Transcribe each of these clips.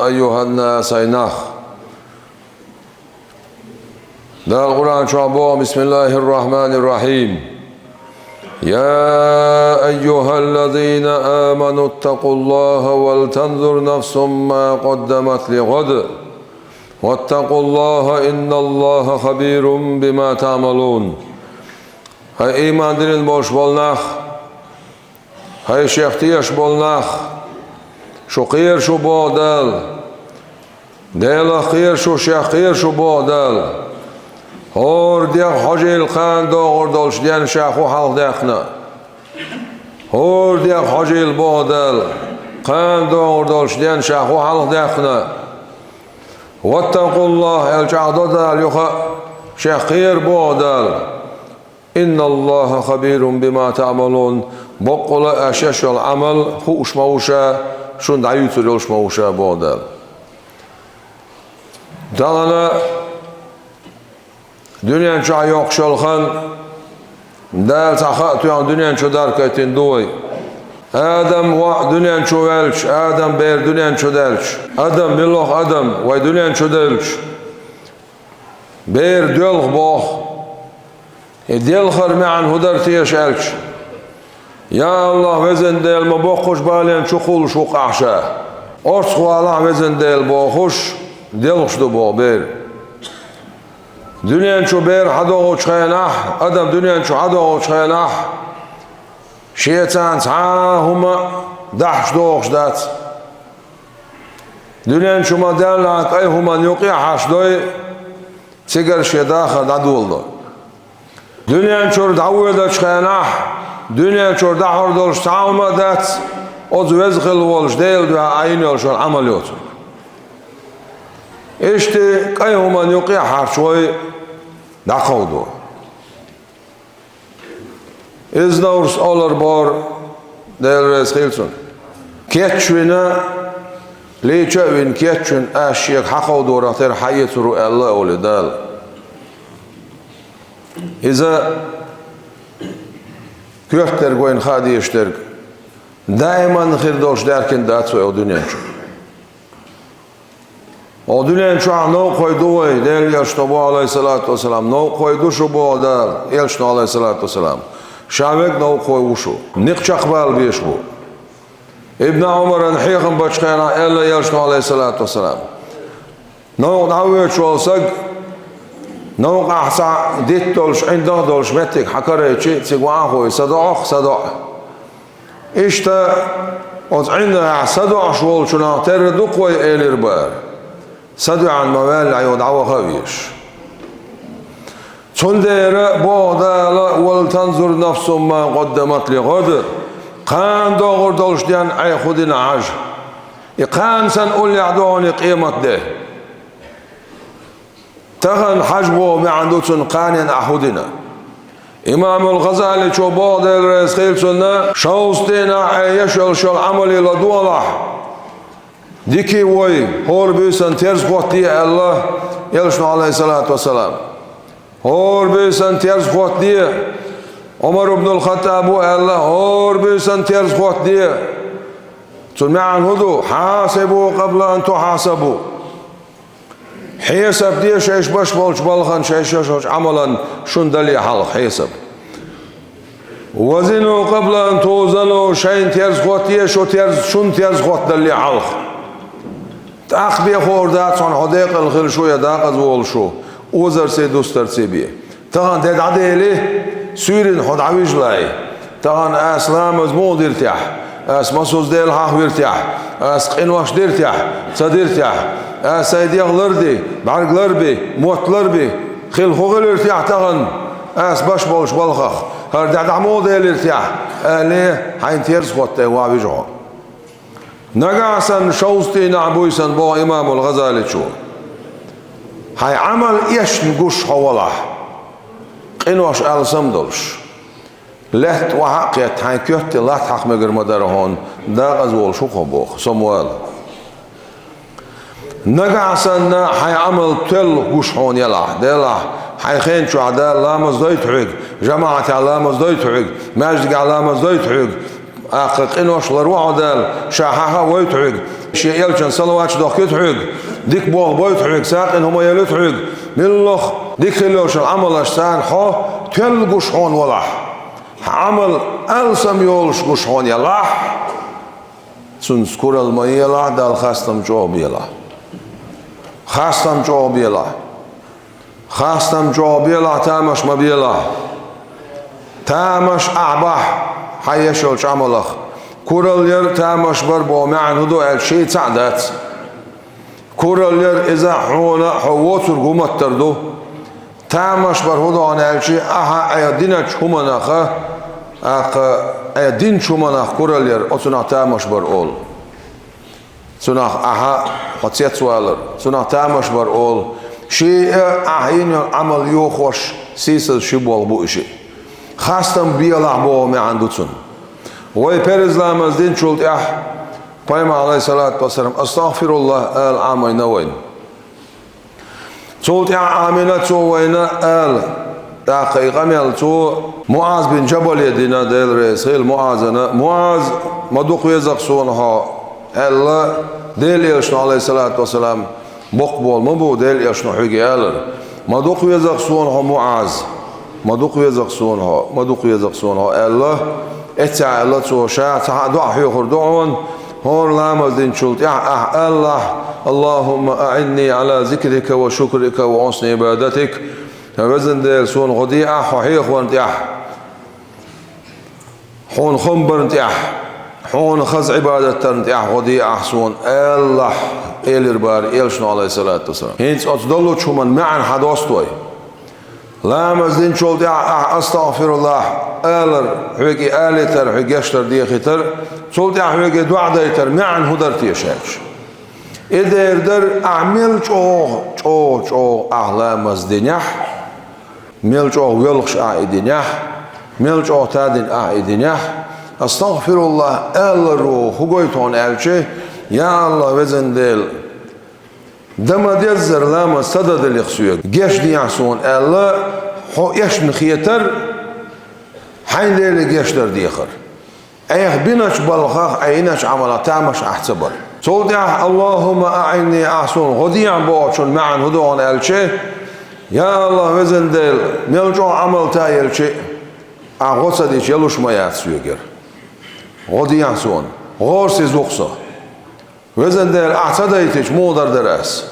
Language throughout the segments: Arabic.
أيها الناس أينخ ده القرآن شعبه بسم الله الرحمن الرحيم يا أيها الذين آمنوا اتقوا الله ولتنظر نفس ما قدمت لغد واتقوا الله إن الله خبير بما تعملون. هاي إيمان دين بوش بولناخ هاي شيختيش بولناخ شو خير شو بودل ديلا خير شو شيخ خير شو بودل هور ديخ حجي الخان دوغر دولش ديان شاخو حال ديخنا هور ديخ حجي البودل خان دوغر دولش ديان شاخو حال ديخنا واتقوا الله الجعدو دال يخا شيخ خير بودل إن الله خبير بما تعملون بقول أشياء العمل خوش موشا شون دعيت لوش موشا بودل دلنا دنيا شو يقشل خان دال تخاطو عن دنيا شو دار كاتين دوي آدم و دنيا شو ولش آدم بير دنيا شو دلش آدم بالله آدم و دنيا شو دلش بير دلخ باخ دلخر معن هدر تيش ألش يا الله وزن دل ما بخش بالين شو خول شو قعشة أرس الله وزن دل بخش دلخش دو با بير دنيا شو بير حدا وشخيناح آدم دنيا شو حدا وشخيناح شيطان هما دحش دوخش دات دنيا شو ما دلك أي هما نيوقي حش دوي سيجر شيداخ دادول دو دنيا شو دعوة دا شخيناح دنيا شو دحر دولش تعاوما دات أوز وزخل والش ديل دو عيني والش العمل يوتو إشتي أي هما نيوقي حش شوي دقو دو إزنورس أولر بار ديل ريس خيلسون كيتشونا ليتشوين كيتشون أشيك حقو دورا تير حيث رؤى الله أولي دال إذا كيفتر قوين خادي يشترك دائما خير دوش داركن داتسو أو دنيا شو أو دنيا شو نو قوي دوي ديل يشتبو عليه الصلاة والسلام نو قوي دوشو بو دال يشتو عليه الصلاة والسلام شعبك نو قوي وشو نقشق بال بيشبو ابن عمر نحيخن بچخينا إلا يشتو عليه الصلاة والسلام نو دعوه شو سق نو قحصا ديت دولش عنده دولش متك حكره شيء تسقواه صداق صداق إشتا أز عندنا صداق شوال شنا تردو قوي إلير بار صداق عن موال عيود عوا خبيش تندر بعد ولتنظر نفس ما قدمت لغد قان داغر دولش ديان أي خدنا عج قان سنقول يعدوني قيمة ده تغن حجبه معندوتن قانين أحدنا إمام الغزالي شو بعض الرئيس خيل سنة شوستينا يشل شل عملي لدولح ديكي وي هور بيسن تيرز قوتي الله يلشن عليه الصلاة والسلام هور بيسن تيرز قوتي عمر بن الخطاب الله هور بيسن تيرز قوتي تسمعن هدو حاسبوا قبل أن تحاسبوا حساب دي شيش باش بولش بالخن شيش عملا شون دلي حلق حساب وزنوا قبل ان توزنوا شين تيرز خوتيه شو تيرز شون تيرز خوت دلي حلق تاخبي خوردات صن حديق الخير شو يداق زول شو وزر سي دوستر سي تغان دد عديلي سورين حد عويج لاي تغان اسلام مزمود يرتاح اس مسوز ديل حاح يرتاح اس قنواش ديرتاح صديرتاح سيدي غلردي بعرق لربي موت لربي خيل خوغل ارتاح تغن اس باش بولش بالخخ هردع دعمود الارتاح ليه حين تيرز خوته وابيجو نقاسن شوستي نعبويسن بو امام الغزالي شو هاي عمل ايش نقوش حوالح قنواش ال سمدلش لهت وحقيت هاي كيوتي لا تحق مقر مدرهون دا غزول شو خبوخ سموال نقعسن حي عمل تل قشحون يلا ديلا حي خين شو عدال لا مزدويت حق جماعة لا مزدويت حق ماجد على مزدويت حق أقق إنوش لروع عدال شاحها ويت حق شيء يلشن صلوات دوخ يتحق ديك بوغ بيتحق ساقن هما يلتحق ملخ ديك اللوش العمل اشتان حو تلقش هون ولح عمل ألسم يولش قش هون يلح سنسكر الميلا دال خاستم جواب يلا خاستم جواب يلا خاستم جواب يلا تامش مبيلا تامش أعبح حيشولش عملخ كورل ير تامش بربو معن هدو الشيء تعدت كورل ير إذا حونا حووتر قمت تردو تامش بر هدو عن الشيء أها أيدينا شمناخ أيدين شمناخ كورل ير أتنا تامش بر أول سناخ أها قصيت سوالر سناخ تامش بر أول شيء أهين عمل يوخوش سيسل شبوال بوشي خاستم بيلا بو معن دوتسن وي بيرزلام از دين شولت بايما عليه الصلاة والسلام استغفر الله آل عامين وين شولت عامين تو وين آل دقيقة ميل تو معاذ بن جبل يدينا ديل رسيل معاذ مدوق يزق سونها ألا ديل يشنو عليه الصلاة والسلام بقبول مبو ديل يشنو حقي آلر مدوق يزق سونها معاذ مدوق يزق سونها ألا اتع الله تو شاء دعاء يخر دعون هون لامز دين شلت الله اللهم أعني على ذكرك وشكرك وحسن عبادتك وزن ديل سون غدي حيخ وانت حون خمبر انت حون خز عبادة انت غدي سون الله إلربار إلشنا عليه الصلاة والسلام هينس أتدلو شومن معن حدوستوي لامز دين شلت أستغفر الله آلر حوكي آلتر حوكي يشتر ديخيتر شلت حوكي دعا ديتر معن هدر تيشاش إذا يردر أعمل چوه أحلامز دينيح ميل چوه ويلخش دينيح ميل چوه تادين دينيح أستغفر الله آلر وخوغيتون آلشي يا الله وزن ديل دما ديزر لامز صدد اليخسويك جيش ديحسون آلر حو يشن خيتر حين ليلة يشتر ديخر أيه بيناش بالخاخ أيناش عملا تامش أحتبر صوت اللهم أعني أحسن غديع بوشن معن هدوان الشيء يا الله وزن ديل ميلجو عمل تاي الشيء أغوصة ديش يلوش ما ياتسويقر غديع سون غورسي زوخصة وزن ديل أعتديتش مودر درس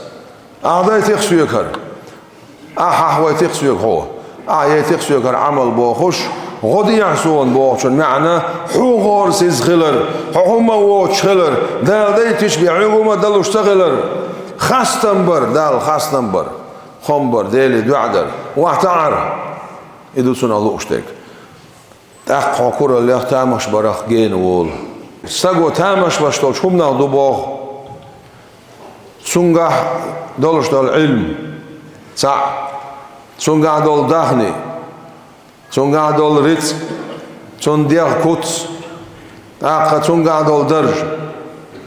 أعديتك سويقر أحويتك سويق هو أعيتك سويقر عمل بوخش غديع سون بوشن معنا حو غورسي زغلر حو ووش خلر دال ديتش بيعيقوما دلو اشتغلر خاستنبر دال خاستنبر خمبر ديلي دوعدر واحتعر إدو سنة الله اشتك تحقا كورا اللي تامش برخ جين وول ساقو تامش باشتول شو بناخدو بوخ سنقح دولش دول علم سع سنقح دول دهني سنقح دول ريتس سن ديغ كوتس أقا سنقح دول درج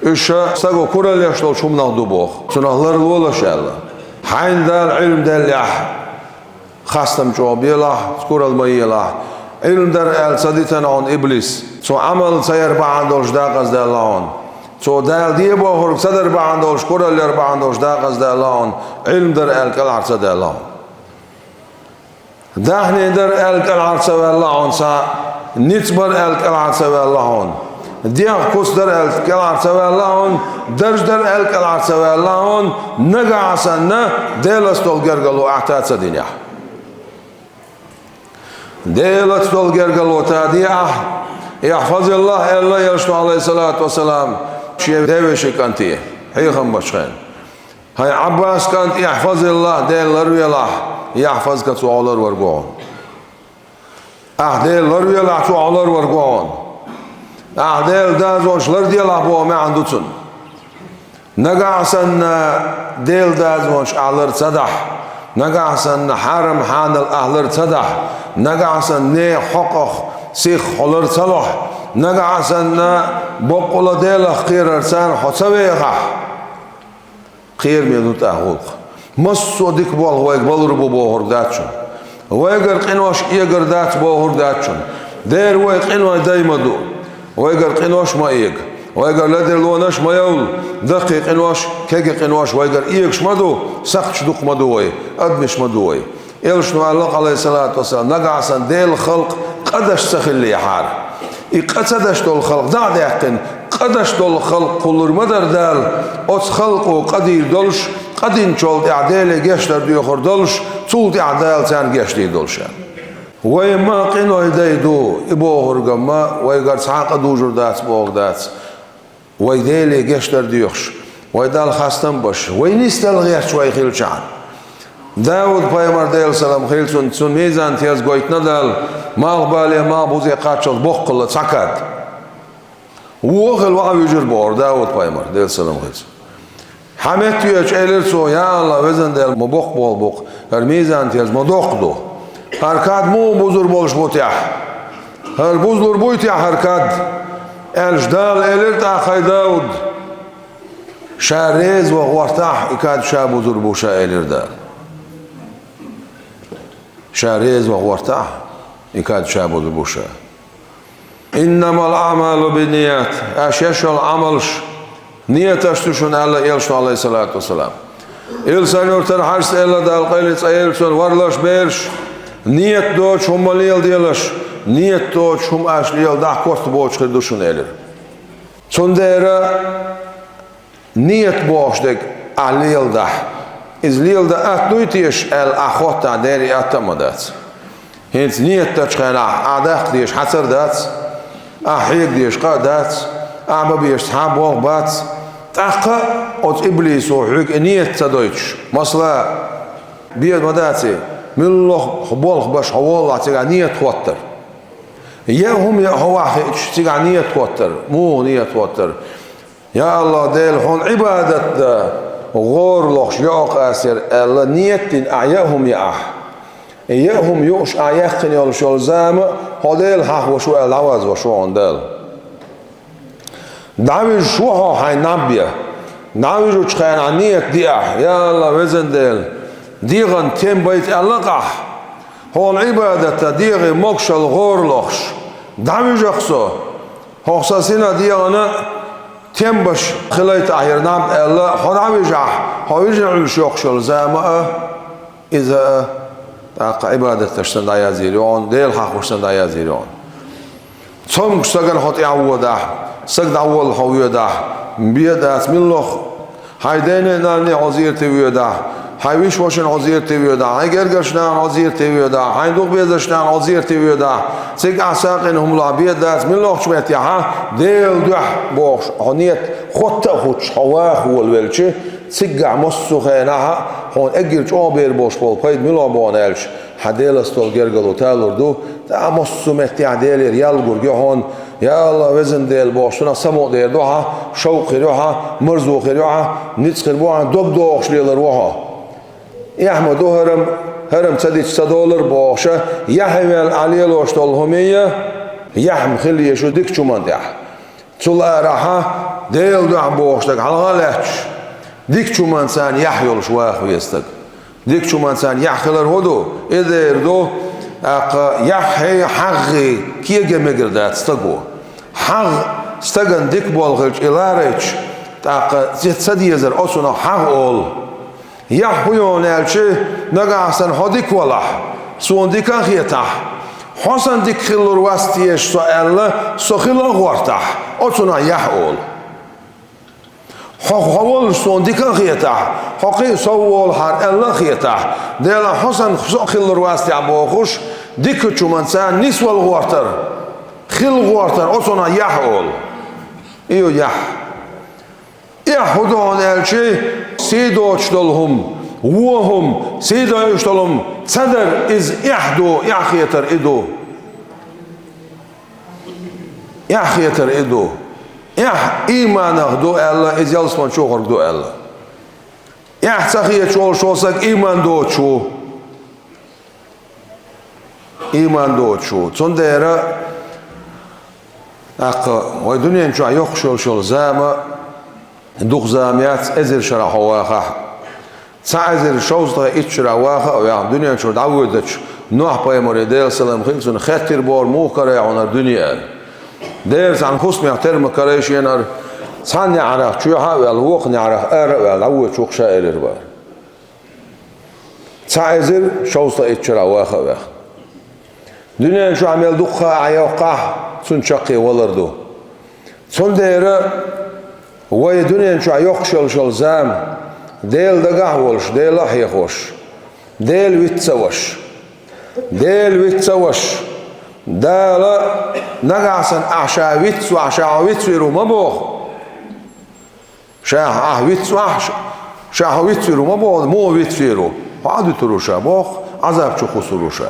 إشا ساقو كورا اللي يشتول شو بناخدو بوخ سنقلر الولا شاء حين دال علم دال يح خاستم جواب يلا كورا الميلا علم در الصديتنا عن إبليس سو عمل سير بعندوش داقز دالون سو دال دي بوخر صدر بعندوش كورا اللي بعندوش داقز دالون علم در الكلعر دالون دهني در الكلعر دالون سا نتبر الكلعر دالون ديغ كوس در الكلعر دالون درج در الكلعر دالون نقع سنة ديلستول جرجلو احتاج سدينيا ديلستول جرجلو تاديا يحفظ الله إلا يرشد عليه الصلاة والسلام شيء ديوشي كانتي حيخم بشخين هاي عباس كانت يحفظ الله ديل لروي الله يحفظ كتوالر ورقون ديل لروي الله توالر ورقون ديل دازوش لردي الله بو ما عنده تن نقعسن ديل دازوش أهلر تصدح نقعسن حرم حان الأهلر تصدح نقعسن ني حقوق سيخ حلر صلح نقعسن بقول ديل خير رسان حسويها خير ميدو تأهوق مصو ديك بول هو يقبل ربو بوهر داتشون هو يقر قنوش يقر دات بوهر داتشون دير هو يقنوا دايما دو ويقر قنوش ما يق ويقر لدير لونش ما يول دقيق إنواش كيق إنواش ويقر إيكش مدو سخش دوق مدوي أدمش مدوي إلش نوالق عليه الصلاة والسلام نقعسن ديل الخلق قدش سخل لي حار إقتدش دول الخلق دع ديقن قدش دول الخلق كلر مدر دال أتس خلقو قدير دولش قدين شول إعدالي جشتر ديوخر دولش طول إعدال تان جشتي دولشان ويما قينو يديدو يبوغر قما ويقر سحاق دوجر داتس بوغ داتس ويدالي جشتر ديوخش ويدال خاستن بش وينيستل غير شوي خيل شعر داود پیامبر دل سلام خیل سون میزان تیز گویت ندال مال بالی مال بوزی قاتشل بخل سکت وخل وعویجر بار داود پیامبر دل سلام خیل حمد تیج ایلرسو یا الله وزن دل مبخ بال بخ هر میزان تیز مدخ دو هر کد مو بزرگ بالش بوتیح هر بزرگ بوتیح هر کد الش دال ایلرت آخای داود شارز و غورتاح اکاد شا بزرگ بوشا ایلر دال شاريز وغورتاح يكاد شابو البوشا إنما الأعمال بالنيات أشيش العملش نية أشتشون على إلشن عليه الصلاة والسلام إلسان يورتر حرس إلا دال قيلت إلسان ورلش بيرش نية دوش هم ليل ديلش نية دوش هم أش ليل دح كورت بوش خردوشون إلر سنديرا نية بوش دك عليل دح إز ليل دا أتنويتيش الأخوة داري أتمدات هنت نية تشخينا أعداق ديش حسر دات أحيق ديش قادات أعبا بيش صحاب وغبات تأقى أت إبليس وحيق نية تدويتش مصلا بيد مداتي من الله خبولخ باش حوالله تيقى نية توتر ياهم هو تيقى نية توتر مو نية توتر يا الله ديل هون عبادة غور لخش يعق أسير الله نيتين أعياهم يأح إياهم يوش أعياخن يالشول زام هديل حق وشو العوز وشو عندل دعوي شوها هاي نبيه دعوي جو تشخين عن نيت ديح يا الله وزن ديل ديغن تيم بيت ألقح هو العبادة ديغي مكشل غور لخش دعوي جخصو هو خصاصينا ديغنا تيمبش خليت أحير نعم الله هنعمل جح هويجنا الشوق شل زما إذا عبادة تشتن دايا زيرون ديل حق وشتن دايا زيرون ثم سجن حط يعوده سجد أول هويده بيدات من لخ هيدين نالني عزير تبيده هايويش واشن عزير تبيده هاي جرجش نان عزير تبيده هاي دوق بيزش نان عزير تبيده سيج عساقنهم لا بيدات من لخ شمت يها ديل دح بوش هنيت خط خوش هواخ والولشة سيج عمسو خينها هون أجرج أبير بوش بول بايد ملا بونالش هديل استول جرجلو تالوردو تعمسو متي عديل ريال جورجي هون يا الله وزن ديل بوشنا سمو دير دوها شوق روحها مرزو روحها نتسخر بوها دوب دوخش ليل روحها يحمدو هرم تديش $100 بوشة يحمل عليه لوشتول همية يحم خلي يشو ديك شو من دح تلا راحة ديل دح بوشتك على غلطش ديك شو من سان يحيل شواخ ويستك ديك شو من سان يحخلر هدو إذا يردو يحي حغي كي جمجردات استقو حغ استقن ديك بالغج إلارج تاق زيت سديزر أصلا حغ أول يحيون الشيء نجاسن هديك ولا سون ديك خيتح حسن ديك خلور واستيش سؤال سخيل غورتح أصلا يحول حول سون ديك خيتح حقي سوول حر الله خيتح دل حسن خلور واستي عبوخش ديك شو منسان نسوى الغورتر خل غورتر أصلا يحول إيو يحودون الشيء سيدوش دلهم وهم سيدوش دلهم صدر إز يحدو يحيتر إدو يحيتر إدو إيمانه دو الله إز يلسمان شوخر دو الله يحتخيت شول شوسك إيمان دو شو إيمان دو شو تندير ودنيا نشوع يخشو شول زاما دوخ زاميات ازر شرح واخا سازر شوزتا اتشرا واخا او يا دنيا شو دعودتش نوح بايمور ديل سلام خلصن خاطر بور مو كره عن الدنيا دير عن خصم يحترم كريش ينر San na'raq chuha wal wuq na'raq ara wal awu chuq sha'ir var. Ta'izir shawsta itchra wa khawa. Dünya şu amel dukha ayaqah sun chaqi walardu. Son dera way dünya şu ayaq shol zam del da gahwolsh del ahyahosh. Del vitsawash. Del vitsawash. Dala nagasan ashawitsu ashawitsu mabokh. Shah ahwitsu shahwitsu mabokh mo vitsu. Hadu turusha bokh azab chu khusurusha.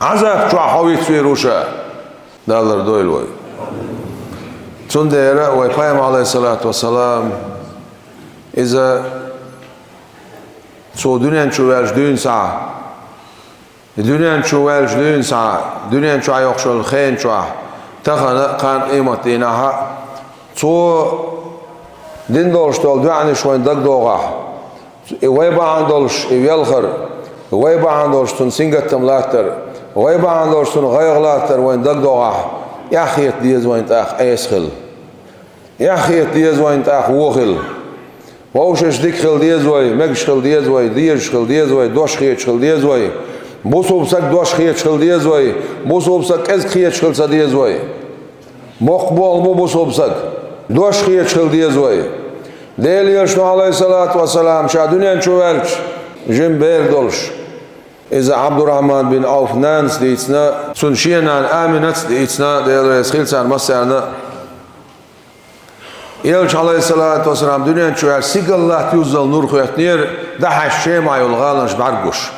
Azab chu ahwitsu rusha. Dalar doil way. Sondera way Peygamber aleyhissalatu vesselam iza so dünyan chu welsh dün sa dünyan chu welsh dün sa dünyan chu ayaq shol khain chu takhana qan qimatina ha so din dolshtol du'ani shon dag doga way ba'andolsh yelkhar way ba'andolsh tun singatam later way ba'andolsh tun ghayaglater way dag doga ya khiyat diz way taq ayeskhil ya khiyat diz way taq wokhil Waush dik khil diz way meg khil diz way diz khil diz way dosh khil diz way Bosob sak dosh khil diz way bosob sak ez khil sa diz way moqbol mo bosob sak dosh khil diz way del yashnu aleyhissalatu vesselam sha dünyan chuvelch jim berdolsh iza Abdurrahman bin Auf nans ditsna sun shienan aminat ditsna del khilsan masarna Elç aleyhissalatu vesselam dünyan çöğer sigallah yüzzel nur koyatnir daha şema yolgalanış barguş.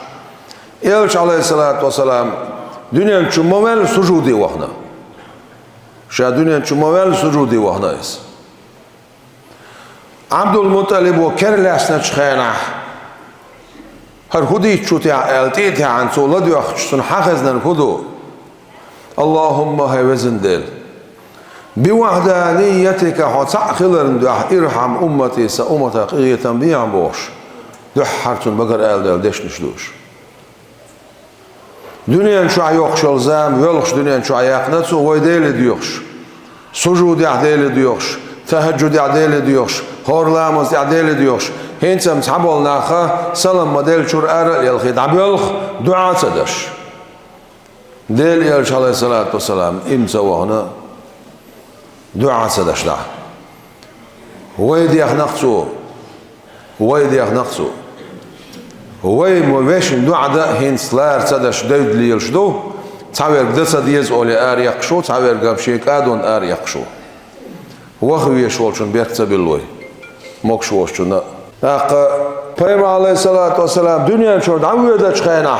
Elç aleyhissalatu vesselam dünyan çumavel sucudi vahna. Şa dünyan çumavel sucudi vahnayız. Abdülmuttalib o kerlasna çıkayna. Her hudi çuti eltiti an sola diyor çun hafızdan hudu. Allahumma hevezin del. بوحدانيتك وتعقلن دح ارحم امتي سأمتك قية بيان بوش دحرتن بقر elde deşmiş duş. Dünyan şu ayok şol zam yolx dünyan şu ayakna su vaydele diyorş. Sucud adele diyorş. Teheccüd adele diyorş. Horlamaz adele diyorş. Hensem sabol naxa salam model çur ara el khidab yolx dua sadaş. Del el aleyhissalatu vesselam imsa wahna دعاء سدشنا ويدي أخنقصو ويدي أخنقصو وي مويشن دعاء ده هين سلار سدش دود ليلشدو تعبير قدسة ديز أولي آر يقشو تعبير قبشيك آدون آر يقشو وخوي شولشن بيرتسا بالوي موكشوشن أقا Peygamber aleyhissalatu vesselam dünyanın çorda avveda çıkayna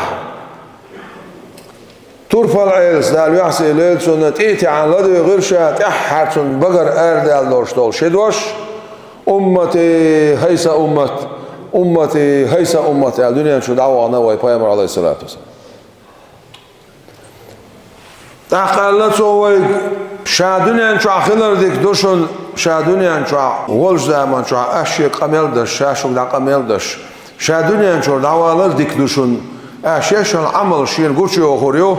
Turfal ayels dal yahsi lel sunnet iti an ladu girshat ahhatun bagar erdal doştol şedoş ummati haysa ummat al dünyanın şu davana ve Peygamber aleyhissalatu vesselam taqallat soy şa dünyanın şu ahilerdik doşun şa dünyanın şu wol zaman şu aşi qameldaş şa şu da qameldaş şa dünyanın şu davalar dik doşun aşeşon amal şin guçu oxuruyor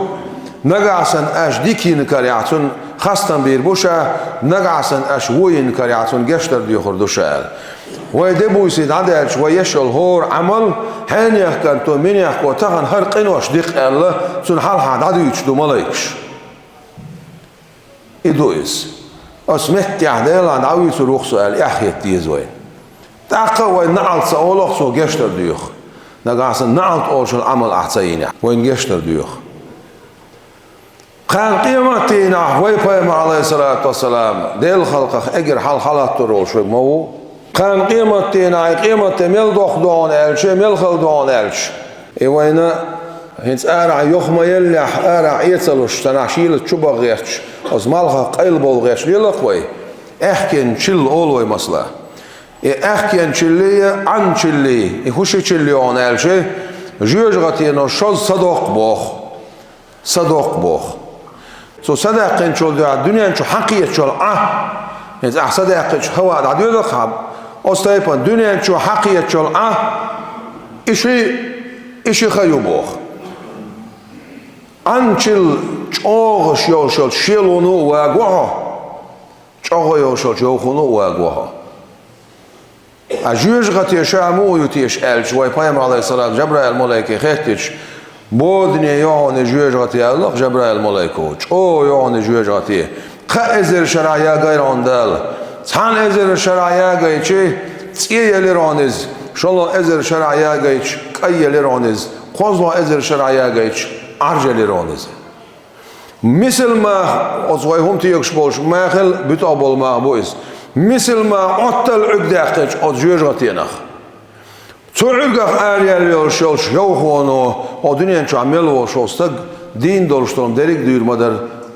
nagasan aş dikin kariyatun xastan bir boşa nagasan aş woyin kariyatun geçter diyor duşal ve de bu sid adel ve yeşol hor amal han yahkan to min yahko tahan har qinoş dik Allah sun hal hadadu üçdü malayks idois asmet yahdelan awisu ruxsal yahiyet diyezwein taqa ve na'alsa olaqso geçter diyor nagasan na'alt olşul amal ahsayina وين geçter diyor قال قيمتنا وي Peygamber aleyhissalatu vesselam del halqa eğer hal halat olşu mu قال قيمتنا قيمت mel doxdon elçe mel xaldon elç وين hins ara yoxma yellah ara yetsaluş tanashil çuba geç azmalha qayl bol geç yelaqoy ehken çil olvay masla ehken çilliye an çilli huşi çilli on elçe jüjgatino şoz sadoq boh so sadaqin çol dünyanın şu hakiyet çol yani sadaqin hava da diyor da ostaypan dünyanın şu hakiyet çol işi xayu boh an çil çoğuş yol şol şelonu ve goh چاقای آشال جوخونو و اگوها اجوج قطعه شامو یوتیش الچ وای پیام علیه السلام جبرائیل ملائکه خیتش بود نیان جوج قطعه الله جبرائیل ملائکه او یان جوج قطعه خازر شرایع غیر آندل تن ازر شرایع غیر چه تییلی رانز شلا ازر شرایع غیر کایلی رانز قزوا ازر شرایع غیر ارجلی رانز مثل ما ازوای هم تیکش باش ماخل بتابل ما بویس مثل ما عطل عقدهش از جوج قطعه نخ تو عقد آریال شلش یوخوانو آدونی انچ عمل و شوستگ دین دارستم دریک دیر مادر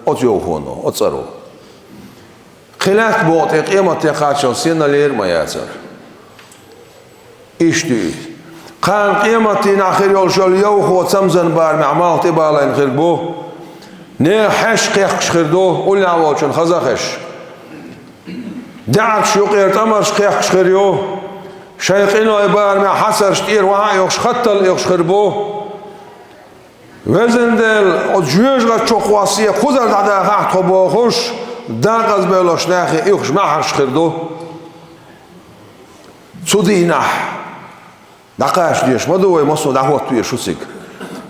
آت یوخوانو آت سرو خلاف بود قیمت تقاطع سینه لیر میاتر ایشتی قان قیمتی نخیر یالشال یوخو سمزن بار معمال تبالین خیر بو نه حش قیخش خردو اول نواشن خزاخش دعك شو قيرت أمرش قيح شخريو شيخينو إبار مع حسر شتير وها يخش خطل يخش خربو وزن دل جوج غا چوق واسيه خزر دادا غاحت خبو خوش داغز بيلوش ناخي يخش معهش خردو تودينا دقاش ديش مدوي مصو دعوت توي شوسيك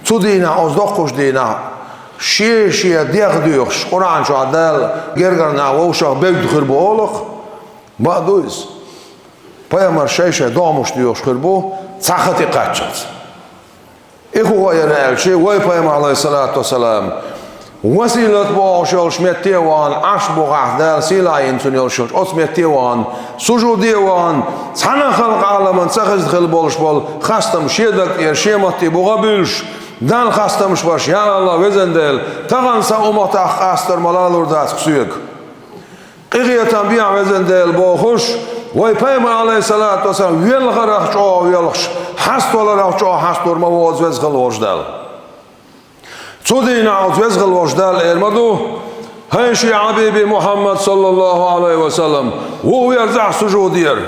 تودينا أصدقوش دينا شي ديغ ديوخش قرآن شو عدال جرجرنا ووشا بيد خربو أولخ بعدوز پیامبر شیشه داموش دیوش خربو سختی قچت ایخو غیر الچه وی پیامبر علیه الصلاة والسلام وسیلت با شلش متیوان عش بوغه دل سیلاین تونیل شلش ات متیوان سجودی وان سنا خلق عالمان سخز خل بالش بال خستم شیدک یر شیمتی بوغه بیلش دل خستمش باش یا الله وزندل تغن سا امت اخستر ملالور دست سویک قیقیتان بیان وزندل با خوش وای پیامبر علیه الصلاة والسلام ویلغرخ چا ویلغش حست ولرخ چا حست ور مواز وزغل وجدل صدین عوض وزغل وجدل ارمدو هنشي حبيبي محمد صلى الله عليه وسلم وهو يرزع سجودير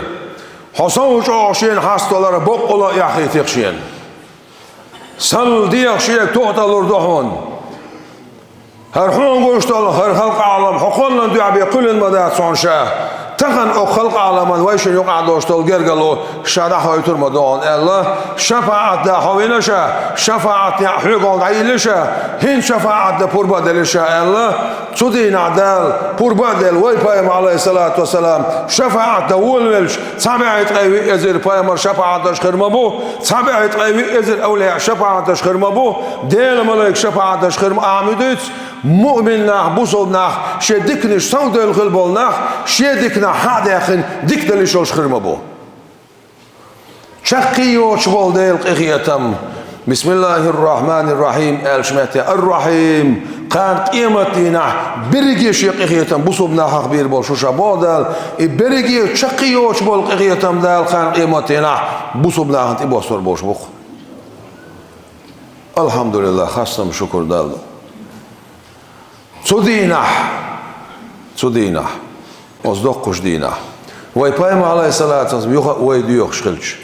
حسن وجا شين حست ولر بقلا يحيي تخشين سل ديخ شيك تقتل دحون هرحون قشتل هر خلق عالم حقنا دعا بكل المدات صنشاه تخن او خلق عالمان ويشن يقع دوشتل جرجلو شادح هايتر مدان الله شفاعت ده حوينشا شفاعت يحيقون عيلشا هن شفاعت ده پربدلشا الله تدين عدال پربدل وي پیام عليه الصلاة والسلام شفاعت ده ولولش تبعت قوي ازر پیامر شفاعت اشخر مبو تبعت قوي ازر اولياء شفاعت اشخر مبو ديل ملك شفاعت اشخر عامدت مؤمن نح بوصل نح شدكنش صوت الخلبول نح شدكنا حد يخن دك دلش الشخرم أبو شقي وشبول ديل قيتم بسم الله الرحمن الرحيم الشماتي الرحيم قان قيمتنا برجي شيء قيتم بوصبنا حق بير بول شو شبادل برجي شقي وشبول قيتم دال قان قيمتنا بوصبنا حق يبصر بوش بخ الحمد لله خاصم شكر دال صدينا أصدقش دينا ويبايم عليه الصلاة والسلام يخ ويديوخ شخلش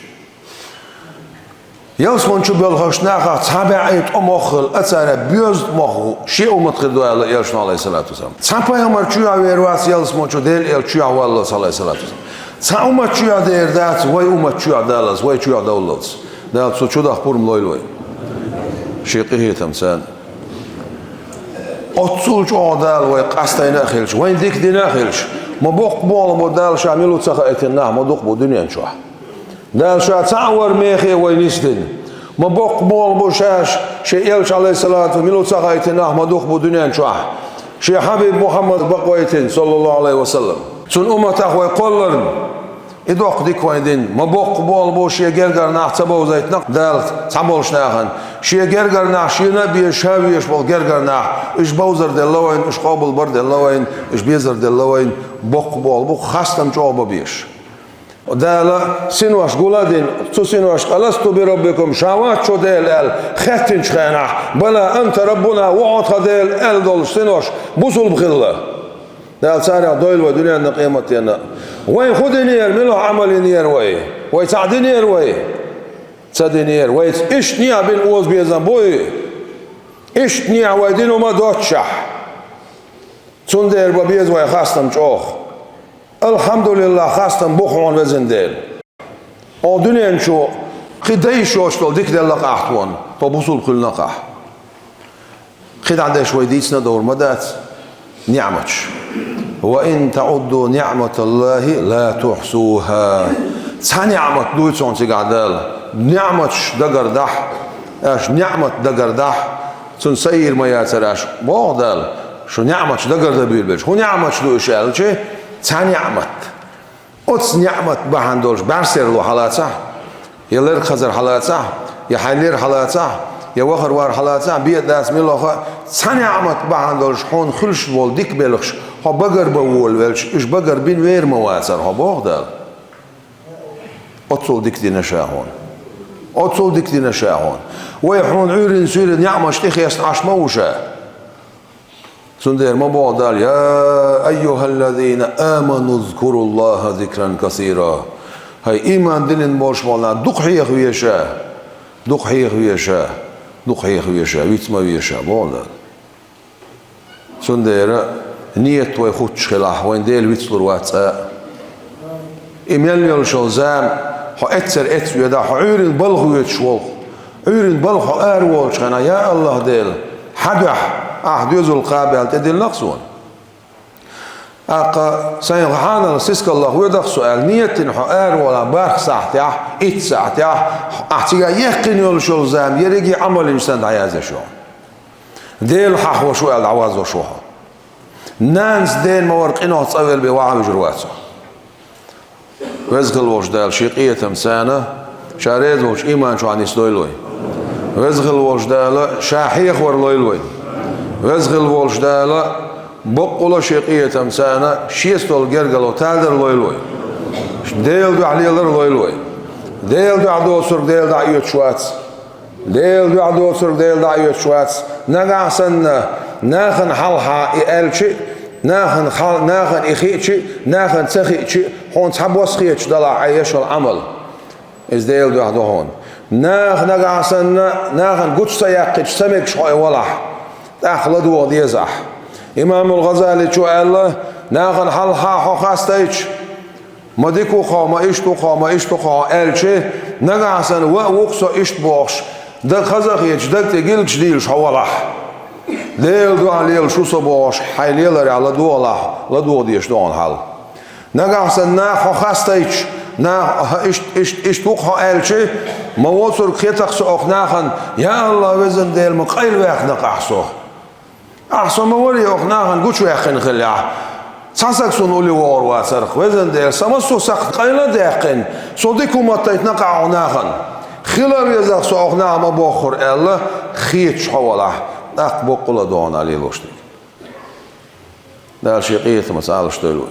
يوسمون شو بيلخش ناخا تابعيت أمخل أتسارة بيوز مخو شيء أمتخل دوال يلشنا عليه الصلاة والسلام تابعيم مرشوع ويرواس يلسمون شو ديل يلشوع والله عليه الصلاة والسلام تأمت شوع دير دات وي أمت شوع دالس وي شوع دولتس دال سو شو دخ بورم لوي شيقه تمسان أتصلش عدال ويقصتين أخيلش وين ديك دين أخيلش ما بق بول مودال شاملو تسخيتنا ما دوق بدنيا شو دال شو تعور ميخي وينستن ما بق بول بوشاش شيء يلش عليه الصلاة والسلام ملو تسخيتنا ما دوق بدنيا شو شيء حبيب محمد بقويتين صلى الله عليه وسلم سن أمته أخوي قلرن إدوق ديك ويندين ما بق بول بوش يجرجر نحسبه زيت نق دال تعملش ناخن شيء جرجر نح شيء نبي شاوي إيش بول جرجر نح إيش بوزر دلوين إيش قابل برد دلوين إيش بيزر دلوين بق بول بق خاصم جواب بيش دال سنواش قولادين تو سنواش ألست بربكم شوات شو دال ختن شخنا بلا أنت ربنا وعد خدال دول سنواش بوصل بخله دال سارع دويل ودنيا نقيمتنا وين خدنير ملو عملنير وي تعدنير وي تدنير وي إيش نيا بين أوز بيزن بوي إيش نيا ويدينو ما دوتشح تندير ببيز وي خاصم جوخ Elhamdülillah hastan bukhon vezin değil. O dünyanın şu قدي شوشتول ديك دلق أحوان فبوصل كلنا قح قد عندها شوي ديسنا دور مدات نعمتش وإن تعدوا نعمة الله لا تحصوها نعمة دويتون تقعدال نعمتش دقردح اش نعمة دقردح تنسير ما ياتراش بوغدال شو نعمتش دقرد بيلبش هو نعمتش دويش الشي نعمت أتس نعمت بهندولش برسر له حالاتها يلر خزر حالاتها يحلير حالاتها يوخر وار حالاتها بيد داس ملوخ نعمت بهندولش هون خلش بول ديك بلخش ها بقر بول ولش إيش بقر بين وير مواسر ها بوغدال أتصل ديك دي نشاهون أتصل ديك دي نشاهون ويحون عيرين سيرين نعمش تخي يستعش موشا سندير ما بوغدال يا أيها الذين آمنوا اذكروا الله ذكرا كثيرا هاي إيمان دين بولش مالنا دقحيخ ويشا دقحيخ ويشا دقحيخ ويشا ويتما ويشا بوغدال سندير نيت ويخوتش خلاح وين ديل ويتلور واتسا إيمان يلشل زام ها اتسر اتسو يدا ها عيرين بلغ ويتشوال عيرين بلغ ها أروالش خنا يا الله ديل حدح أحد القابل تدل نقصون أقا سيغحانا سيسك الله ويدخ سؤال نية حقار ولا بارخ ساعتها إت ساعتها أحتيجا يقين يلشل زام يريجي عمل إنسان عيازة شو ديل حق وشو العواز وشوها نانس دين مورقينه تصويل بوعام جرواتها وزغل وش دال شيقية تمسانة شاريد وش إيمان شو عن يسلويلوي وزغل وش دال شاحيخ ورلويلوي وزغل وش دال بقولا شيقية تمسانة شيستول جرجلو تادر لويلوي ديل دو عليلر لويلوي ديل دو عدو سرق ديل دو عيوت شواتس ديل دو عدو سرق ديل دو عيوت شواتس نقعسن ناخن حلحة إلشي ناخن إخيتشي ناخن تخيتشي هون تحبوس خيتش دلع عيش العمل إز ديل دو عدو هون نقعسن ناخن قدش سياقش سمك شوي ولح أخلدو وديزح إمام الغزالي شو قال له ناخن حلحة حخاستيش ما ديكو خا ما إشتو خا ألشي نقعسن وقصو إشت بوخش ده خزخيتش ده تقيلش ديلش حولح ديل دو عليل شو صبوش حيليلر على دوله لدو ديش دون حال نقعسن ناخ خاستيش نا إشت وقها ألشي ما وصل خيتك سوق ناخن يا الله وزن ديل مقيل ويخ نقعسو أحسن ما ولي أخناهن قوش ويخن خليعه سانسك سنولي وار واسرخ وزن ديل سمسو سخت قيلة ديقن صديكو ما تيتنقع أخناهن خلال يزاق سو أخناه ما بوخر إلا خيتش حواله أقبق قل دون عليه لوشتك ده الشيقية مسألة شتلوي